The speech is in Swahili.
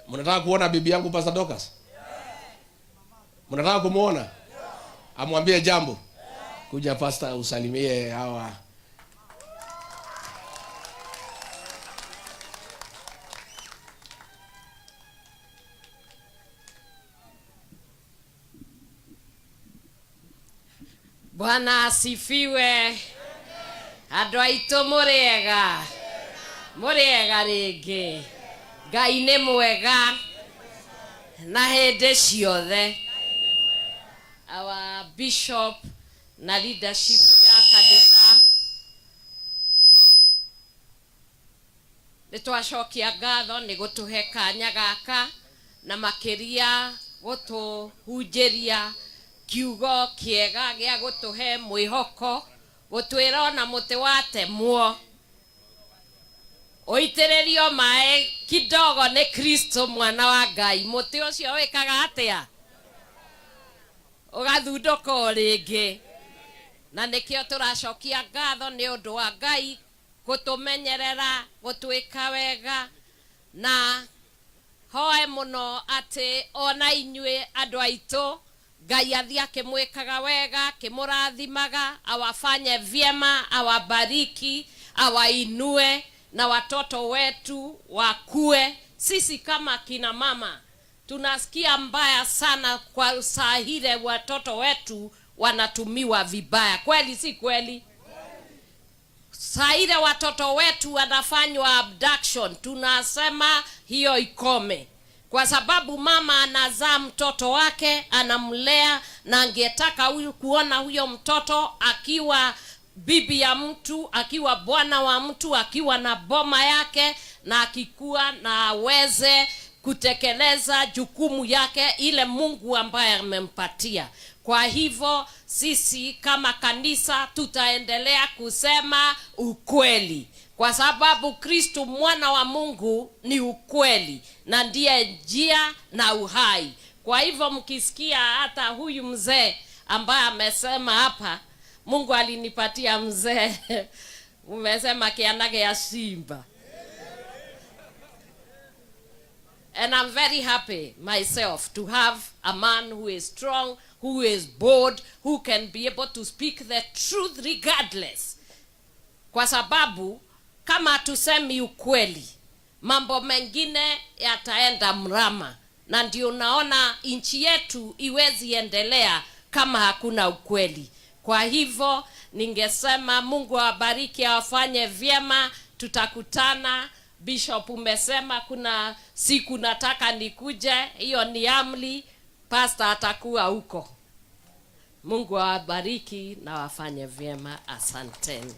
Mnataka kuona bibi yangu Pastor Dorcas? Mnataka kumuona? Amwambie jambo. Kuja pastor usalimie hawa. Bwana asifiwe. Andũ aitũ mũrĩega. Mũrĩega rĩngĩ. Ngai nĩ mwega na hĩndĩ ciothe. Our bishop na leadership ya kanitha nĩtwacokia ngatho nĩ gũtũhe kanya gaka na makĩria gũtũhunjĩria kiugo kĩega gĩa gũtũhe mwĩhoko, gũtwĩra ona mũtĩ watemwo ũitĩrĩrio maĩ kidogo nĩ Kristo mwana wa Ngai. Mũtĩ ũcio wĩkaga atĩa? Ũgathundũka rĩngĩ. Na nĩkĩo tũracokia ngatho nĩ ũndũ wa Ngai gũtũmenyerera, gũtwĩka wega, na hoe mũno atĩ ona inyuĩ andũ aitũ Ngai athiĩ akĩmwĩkaga wega, akĩmũrathimaga, awafanye vyema, awabariki, awainue na watoto wetu wakue. Sisi kama kina mama tunasikia mbaya sana kwa saa hile watoto wetu wanatumiwa vibaya. Kweli si kweli? Saa hile watoto wetu wanafanywa abduction. Tunasema hiyo ikome. Kwa sababu mama anazaa mtoto wake, anamlea, na angetaka kuona huyo mtoto akiwa bibi ya mtu, akiwa bwana wa mtu, akiwa na boma yake, na akikuwa na aweze kutekeleza jukumu yake ile Mungu ambaye amempatia. Kwa hivyo sisi kama kanisa tutaendelea kusema ukweli, kwa sababu Kristo mwana wa Mungu ni ukweli na ndiye njia na uhai. Kwa hivyo mkisikia hata huyu mzee ambaye amesema hapa, Mungu alinipatia mzee umesema kianage ya simba. And I'm very happy myself to have a man who is strong, who is bold, who can be able to speak the truth regardless. Kwa sababu kama tusemi ukweli, mambo mengine yataenda mrama, na ndio unaona nchi yetu iwezi endelea kama hakuna ukweli. Kwa hivyo ningesema Mungu awabariki, awafanye vyema. Tutakutana. Bishop umesema kuna siku nataka nikuje, hiyo ni amri. Pastor atakuwa huko. Mungu awabariki na wafanye vyema. Asanteni.